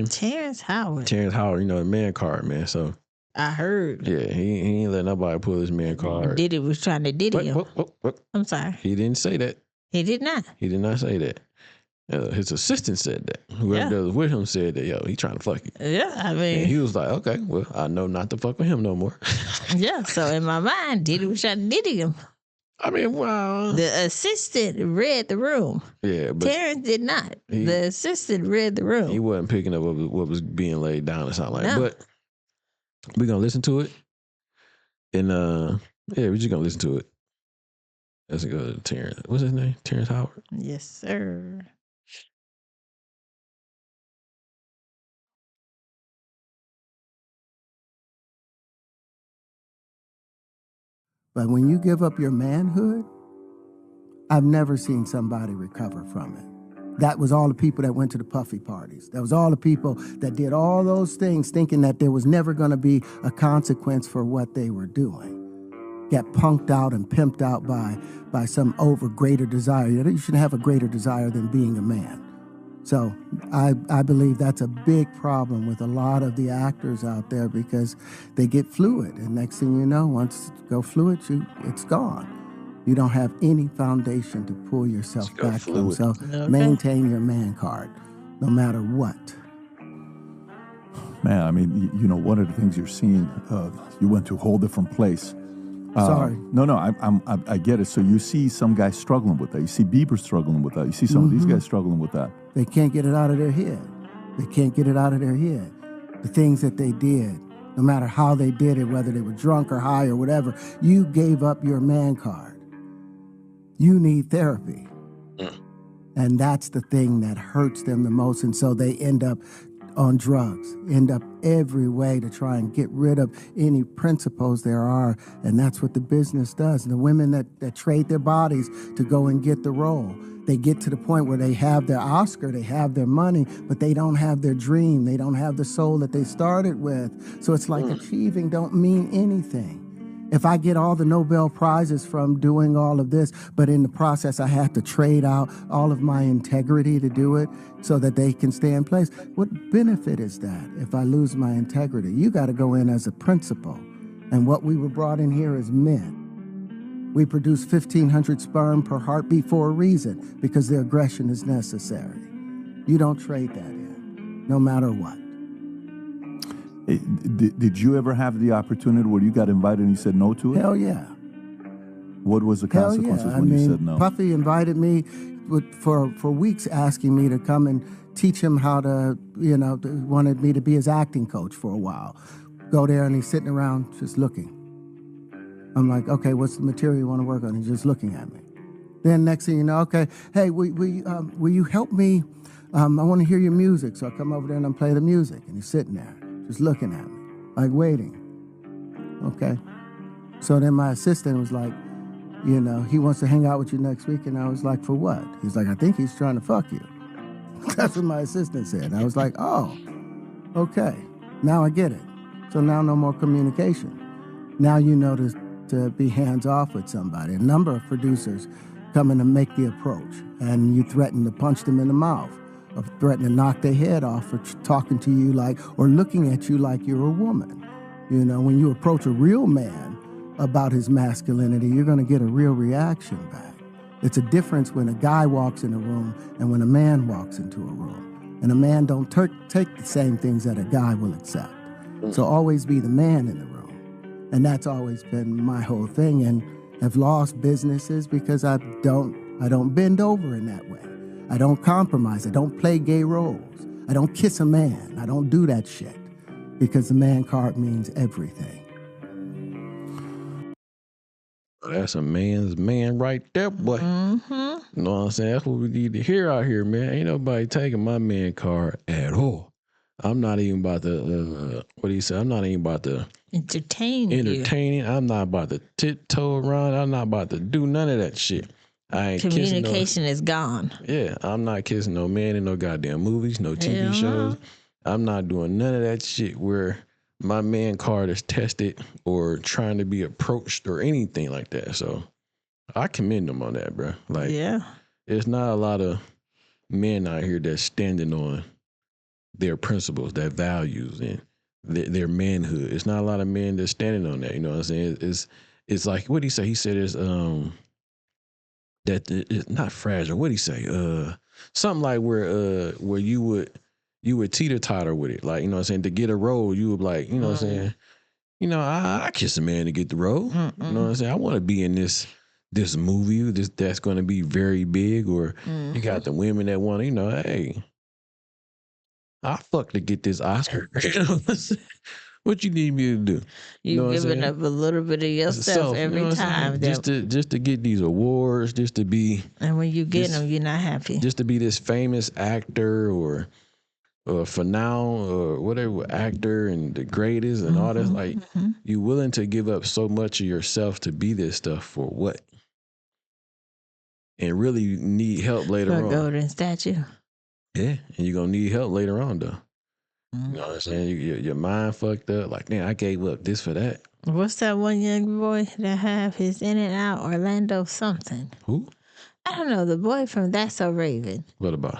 Terrence Howard. Terrence Howard, you know, the man card, man. So I heard. yeah, he ain't let nobody pull his man card. Diddy was trying to diddy him. What? I'm sorry. He didn't say that. He did not. He did not say that. His assistant said that. Whoever was with him said that, yo, he trying to fuck you. Yeah, I mean. And he was like, okay, well, I know not to fuck with him no more. Yeah, so in my mind, Diddy was trying to diddy him. I mean, wow. The assistant read the room. Yeah, but Terrence did not. The assistant read the room. He wasn't picking up what was being laid down or something like that. But we're going to listen to it. And, yeah, we're just going to listen to it. Let's go to Terrence. What's his name? Terrence Howard? Yes, sir. But when you give up your manhood, I've never seen somebody recover from it. That was all the people that went to the puffy parties. That was all the people that did all those things thinking that there was never going to be a consequence for what they were doing. Get punked out and pimped out by some greater desire. You shouldn't have a greater desire than being a man. So I believe that's a big problem with a lot of the actors out there because they get fluid. And next thing you know, once you go fluid, it's gone. You don't have any foundation to pull yourself back from. So maintain your man card, no matter what. Man, I mean, you know, one of the things you're seeing, you went to a whole different place. Sorry. No, I get it. So you see some guys struggling with that. You see Bieber struggling with that. You see some of these guys struggling with that. They can't get it out of their head. They can't get it out of their head. The things that they did, no matter how they did it, whether they were drunk or high or whatever, you gave up your man card. You need therapy. And that's the thing that hurts them the most. And so they end up on drugs, end up every way to try and get rid of any principles there are. And that's what the business does. And the women that trade their bodies to go and get the role, they get to the point where they have their Oscar, they have their money, but they don't have their dream. They don't have the soul that they started with. So it's like achieving don't mean anything. If I get all the Nobel Prizes from doing all of this, but in the process I have to trade out all of my integrity to do it so that they can stay in place, what benefit is that if I lose my integrity? You got to go in as a principal. And what we were brought in here as men. We produce 1,500 sperm per heartbeat for a reason, because the aggression is necessary. You don't trade that in, no matter what. Did you ever have the opportunity where you got invited and you said no to it? Hell yeah. What was the consequences when you said no? Puffy invited me for weeks asking me to come and teach him how to, wanted me to be his acting coach for a while. Go there and he's sitting around just looking. I'm like, okay, what's the material you want to work on? He's just looking at me. Then next thing you know, okay, hey, will you help me? I want to hear your music. So I come over there and I play the music and he's sitting there. Just looking at me, like waiting. Okay. So then my assistant was like, he wants to hang out with you next week. And I was like, for what? He's like, I think he's trying to fuck you. That's what my assistant said. And I was like, oh, okay. Now I get it. So now no more communication. Now you know to be hands off with somebody. A number of producers come in and make the approach. And you threaten to punch them in the mouth. Or threaten to knock their head off for talking to you or looking at you like you're a woman. When you approach a real man about his masculinity, you're going to get a real reaction back. It's a difference when a guy walks in a room and when a man walks into a room. And a man don't take the same things that a guy will accept. So always be the man in the room. And that's always been my whole thing. And I've lost businesses because I don't bend over in that way. I don't compromise. I don't play gay roles. I don't kiss a man. I don't do that shit because the man card means everything. That's a man's man right there, boy. Mm-hmm. You know what I'm saying? That's what we need to hear out here, man. Ain't nobody taking my man card at all. I'm not even about to, what do you say? I'm not even about to entertain you. I'm not about to tiptoe around. I'm not about to do none of that shit. I ain't Communication is gone. Yeah, I'm not kissing no man in no goddamn movies, no TV shows. I'm not doing none of that shit where my man card is tested or trying to be approached or anything like that. So I commend them on that, bro. Like, yeah, there's not a lot of men out here that's standing on their principles, their values, and their manhood. It's not a lot of men that's standing on that. You know what I'm saying? It's like what he say. He said it's that it's not fragile. What he say? Something like where you would teeter totter with it. Like, you know what I'm saying? To get a role, you would like, you know what I'm saying? You know, I kiss a man to get the role. You know what I'm saying? I want to be in this movie that's going to be very big, or you got the women that want to, you know, hey, I fuck to get this Oscar. You know what I'm saying? What you need me to do? You know what I'm giving saying? up a little bit of yourself Self, you know every what I'm saying? time. Just to get these awards, just to be And when you get this- them, you're not happy. just to be this famous actor or for now or whatever actor and the greatest and all that. Like, you willing to give up so much of yourself to be this stuff for what? And really need help later For a on. golden statue. Yeah, and you're gonna need help later on though. You know what I'm saying? Your mind fucked up. Like, man, I gave up this for that. What's that one young boy that have his In and Out Orlando something? Who? I don't know. The boy from That's So Raven. What about?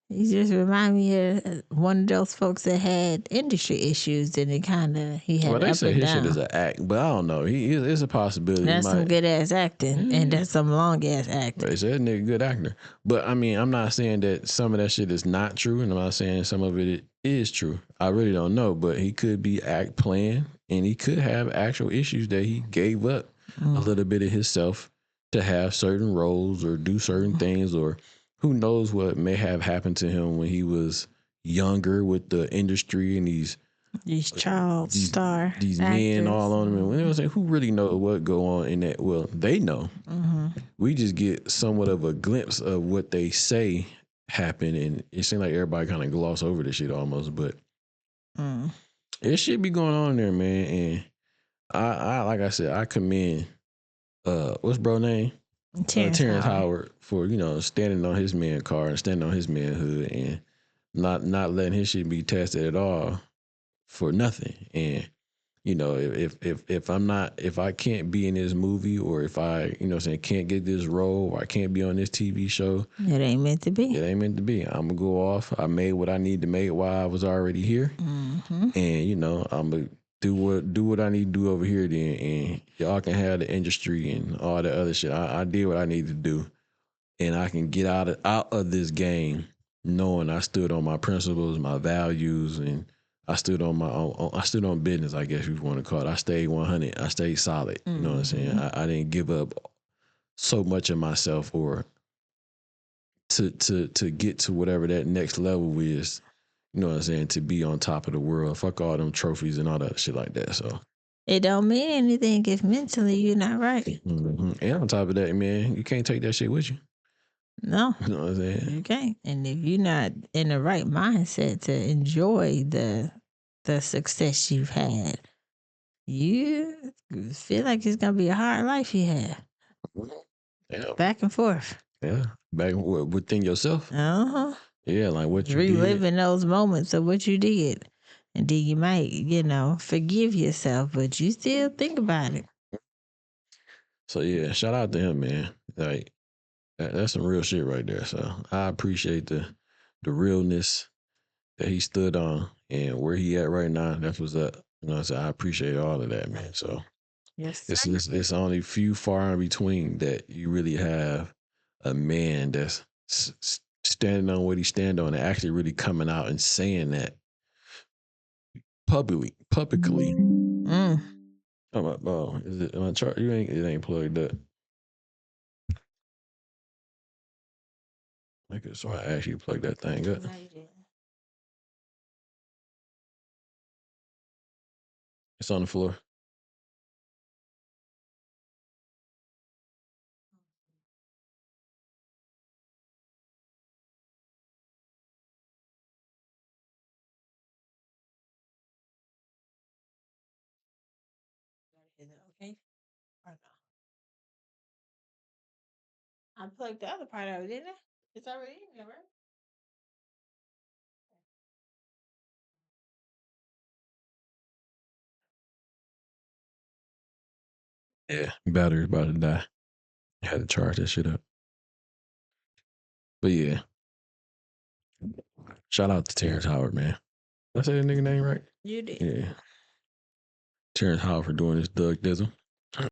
He just remind me of one of those folks that had industry issues, and it kind of he had Well, they up say and his shit down. is an act, but I don't know. It's a possibility. That's some good ass acting, and that's some long ass acting. They said that nigga good actor. But I mean, I'm not saying that some of that shit is not true, and I'm not saying some of it is true. I really don't know, but he could be playing, and he could have actual issues that he gave up a little bit of himself to have certain roles or do certain things, or who knows what may have happened to him when he was younger with the industry and these child star these actors. men all on him. And you know what I'm saying? Who really know what go on in that? Well, they know. We just get somewhat of a glimpse of what they say happened, and it seems like everybody kind of gloss over this shit almost. But it should be going on there, man. And I like I said, I commend what's bro name? Terrence Howard for, you know, standing on his man card and standing on his manhood and not letting his shit be tested at all for nothing. And you know, if I can't be in this movie, or if I, you know what I'm saying, can't get this role, or I can't be on this TV show, It ain't meant to be. it ain't meant to be. I'm gonna go off. I made what I need to make while I was already here, and you know, I'm gonna do what I need to do over here. Then, and y'all can have the industry and all the other shit. I did what I need to do, and I can get out of this game knowing I stood on my principles, my values, and I stood on I stood on business, I guess you want to call it. I stayed 100. I stayed solid. You know what I'm saying? I didn't give up so much of myself, or to get to whatever that next level is. You know what I'm saying? To be on top of the world. Fuck all them trophies and all that shit like that. So It don't mean anything if mentally you're not right. And on top of that, man, you can't take that shit with you. No, You know what I'm saying? you can't. And if you're not in the right mindset to enjoy the success you've had, you feel like it's gonna be a hard life you have. Yeah. Back and forth. Yeah. Back within yourself. Uh-huh. Yeah, like what you Reliving those moments of what you did. And then you might, forgive yourself, but you still think about it. So yeah, shout out to him, man. Like that's some real shit right there. So I appreciate the realness that he stood on, and where he at right now. That's what's up. You know what I'm saying? I appreciate all of that, man. So Yes. it's only few far in between that you really have a man that's standing on what he stand on, and actually really coming out and saying that publicly. Oh, is it on chart? It ain't plugged up. Okay, so I actually plug that thing up. It's on the floor. Okay. I plugged the other part of it, didn't I? It's already in there, right? Yeah, battery's about to die. I had to charge that shit up. But yeah. Shout out to Terrence Howard, man. Did I say that nigga name right? You did. Yeah. Terrence Howard for doing his Doug Dizzle.